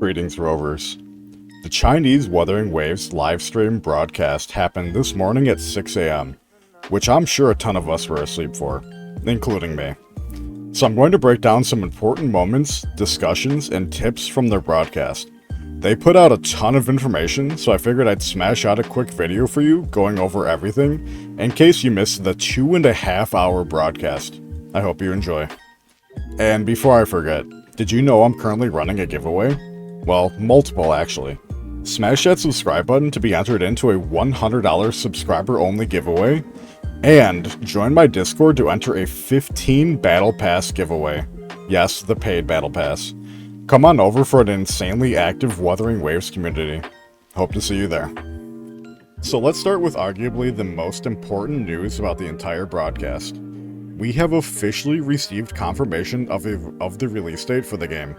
Greetings, Rovers. The Chinese Wuthering Waves livestream broadcast happened this morning at 6 a.m., which I'm sure a ton of us were asleep for, including me. So I'm going to break down some important moments, discussions, and tips from their broadcast. They put out a ton of information, so I figured I'd smash out a quick video for you going over everything in case you missed the 2.5 hour broadcast. I hope you enjoy. And before I forget, did you know I'm currently running a giveaway? Well, multiple actually. Smash that subscribe button to be entered into a $100 subscriber-only giveaway, and join my Discord to enter a 15 Battle Pass giveaway. Yes, the paid Battle Pass. Come on over for an insanely active Wuthering Waves community. Hope to see you there. So let's start with arguably the most important news about the entire broadcast. We have officially received confirmation of the release date for the game.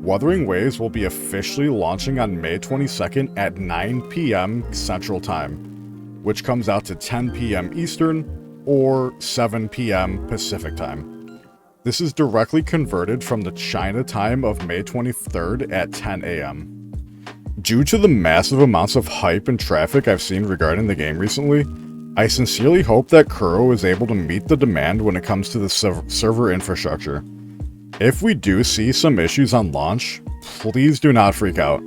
Wuthering Waves will be officially launching on May 22nd at 9 p.m. Central Time, which comes out to 10 p.m. Eastern or 7 p.m. Pacific Time. This is directly converted from the China time of May 23rd at 10 a.m. Due to the massive amounts of hype and traffic I've seen regarding the game recently, I sincerely hope that Kuro is able to meet the demand when it comes to the server infrastructure. If we do see some issues on launch, please do not freak out.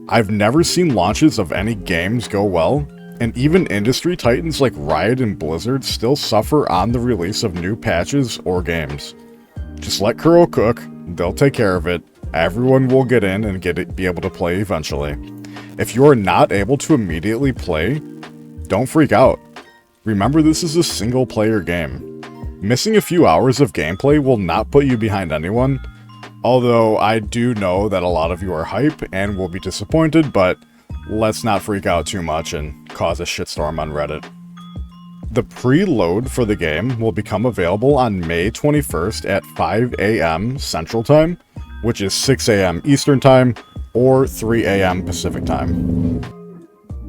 I've never seen launches of any games go well, and even industry titans like Riot and Blizzard still suffer on the release of new patches or games. Just let Kuro cook, they'll take care of it, everyone will get in and be able to play eventually. If you are not able to immediately play, don't freak out. Remember, this is a single player game. Missing a few hours of gameplay will not put you behind anyone, although I do know that a lot of you are hype and will be disappointed, but let's not freak out too much and cause a shitstorm on Reddit. The preload for the game will become available on May 21st at 5 a.m. Central Time, which is 6 a.m. Eastern Time, or 3 a.m. Pacific Time.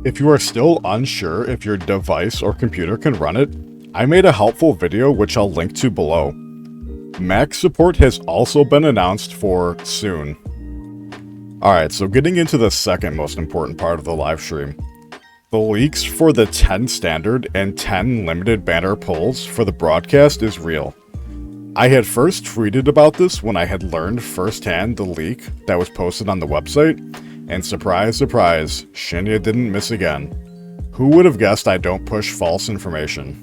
If you are still unsure if your device or computer can run it, I made a helpful video which I'll link to below. Mac support has also been announced for soon. Alright, so getting into the second most important part of the livestream. The leaks for the 10 standard and 10 limited banner pulls for the broadcast is real. I had first tweeted about this when I had learned firsthand the leak that was posted on the website, and surprise, surprise, Shinya didn't miss again. Who would have guessed I don't push false information?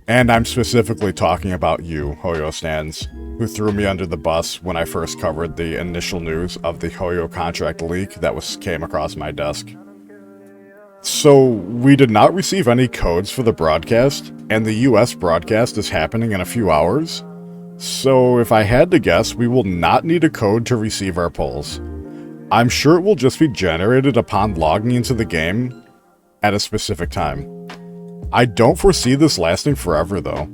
And I'm specifically talking about you, Hoyo stands, who threw me under the bus when I first covered the initial news of the Hoyo contract leak that came across my desk. So, we did not receive any codes for the broadcast, and the US broadcast is happening in a few hours. So, if I had to guess, we will not need a code to receive our polls. I'm sure it will just be generated upon logging into the game at a specific time. I don't foresee this lasting forever though.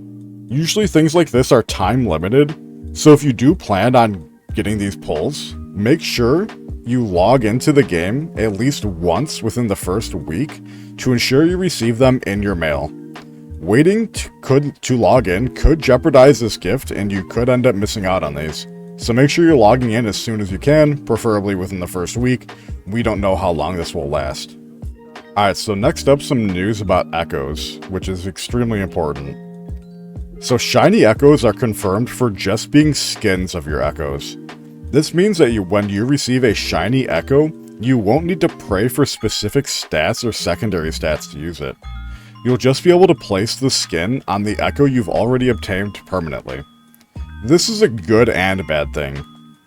Usually things like this are time limited, so if you do plan on getting these polls, make sure you log into the game at least once within the first week to ensure you receive them in your mail. Waiting to log in could jeopardize this gift and you could end up missing out on these. So make sure you're logging in as soon as you can, preferably within the first week. We don't know how long this will last. Alright, so next up, some news about echoes, which is extremely important. So shiny echoes are confirmed for just being skins of your echoes. This means that when you receive a shiny echo, you won't need to pray for specific stats or secondary stats to use it. You'll just be able to place the skin on the echo you've already obtained permanently. This is a good and bad thing,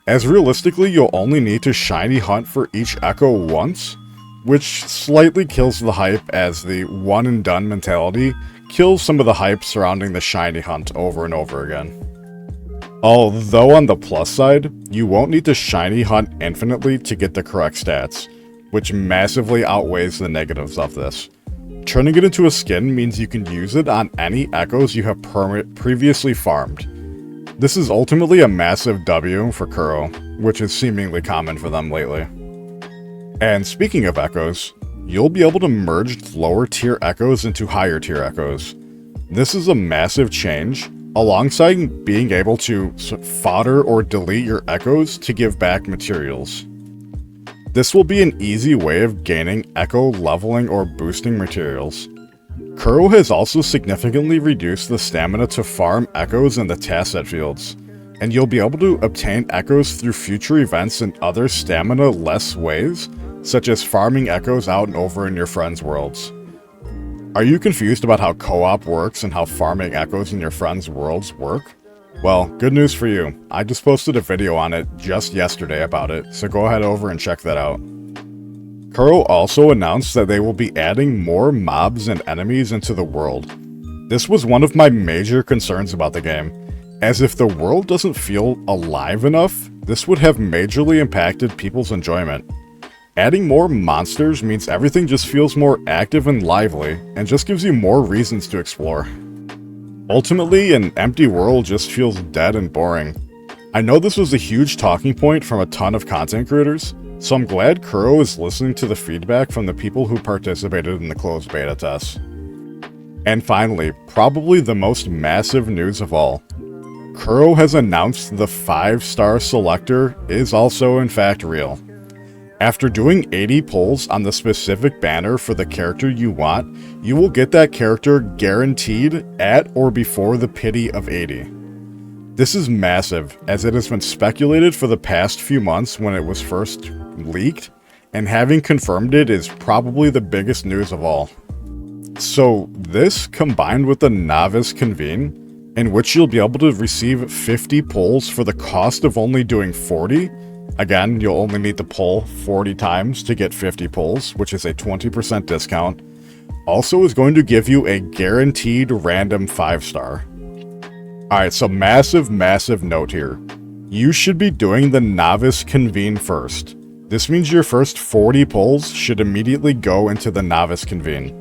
as realistically you'll only need to shiny hunt for each echo once, which slightly kills the hype as the one and done mentality kills some of the hype surrounding the shiny hunt over and over again. Although on the plus side, you won't need to shiny hunt infinitely to get the correct stats, which massively outweighs the negatives of this. Turning it into a skin means you can use it on any echoes you have previously farmed. This is ultimately a massive W for Kuro, which is seemingly common for them lately. And speaking of echoes, you'll be able to merge lower tier echoes into higher tier echoes. This is a massive change, alongside being able to fodder or delete your echoes to give back materials. This will be an easy way of gaining echo, leveling, or boosting materials. Kuro has also significantly reduced the stamina to farm echoes in the Tasset fields, and you'll be able to obtain echoes through future events in other stamina-less ways, such as farming echoes out and over in your friends' worlds. Are you confused about how co-op works and how farming echoes in your friends' worlds work? Well, good news for you. I just posted a video on it just yesterday about it, so go ahead over and check that out. Kuro also announced that they will be adding more mobs and enemies into the world. This was one of my major concerns about the game, as if the world doesn't feel alive enough, this would have majorly impacted people's enjoyment. Adding more monsters means everything just feels more active and lively, and just gives you more reasons to explore. Ultimately, an empty world just feels dead and boring. I know this was a huge talking point from a ton of content creators, so I'm glad Kuro is listening to the feedback from the people who participated in the closed beta test. And finally, probably the most massive news of all. Kuro has announced the 5-star selector is also in fact real. After doing 80 pulls on the specific banner for the character you want, you will get that character guaranteed at or before the pity of 80. This is massive, as it has been speculated for the past few months when it was first leaked, and having confirmed it is probably the biggest news of all. So this, combined with the Novice Convene, in which you'll be able to receive 50 pulls for the cost of only doing 40, again, you'll only need to pull 40 times to get 50 pulls, which is a 20% discount, also is going to give you a guaranteed random 5-star. Alright, so massive note here. You should be doing the Novice Convene first. This means your first 40 pulls should immediately go into the Novice Convene.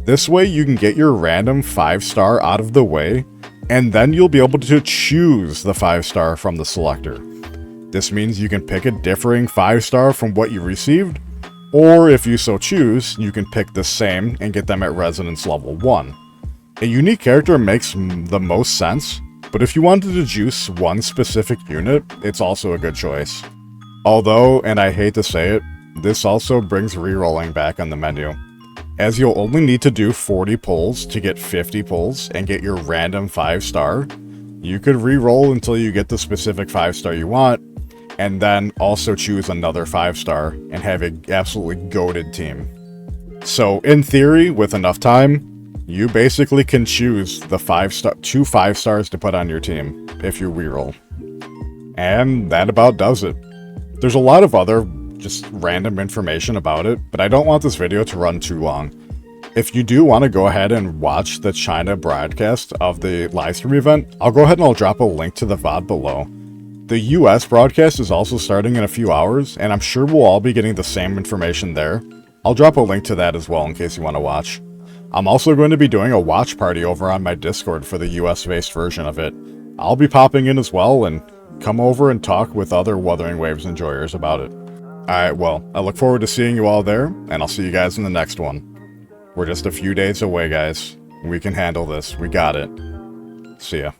This way you can get your random 5-star out of the way, and then you'll be able to choose the 5-star from the selector. This means you can pick a differing 5-star from what you received, or if you so choose, you can pick the same and get them at Resonance Level 1. A unique character makes the most sense, but if you wanted to juice one specific unit, it's also a good choice. Although, and I hate to say it, this also brings rerolling back on the menu, as you'll only need to do 40 pulls to get 50 pulls and get your random 5-star. You could reroll until you get the specific 5-star you want, and then also choose another 5-star and have an absolutely goated team. So in theory, with enough time, you basically can choose the 2 5-stars to put on your team if you reroll. And that about does it. There's a lot of other just random information about it, but I don't want this video to run too long. If you do want to go ahead and watch the China broadcast of the livestream event, I'll go ahead and I'll drop a link to the VOD below. The US broadcast is also starting in a few hours, and I'm sure we'll all be getting the same information there. I'll drop a link to that as well in case you want to watch. I'm also going to be doing a watch party over on my Discord for the US-based version of it. I'll be popping in as well, and come over and talk with other Wuthering Waves enjoyers about it. Alright, well, I look forward to seeing you all there, and I'll see you guys in the next one. We're just a few days away, guys. We can handle this. We got it. See ya.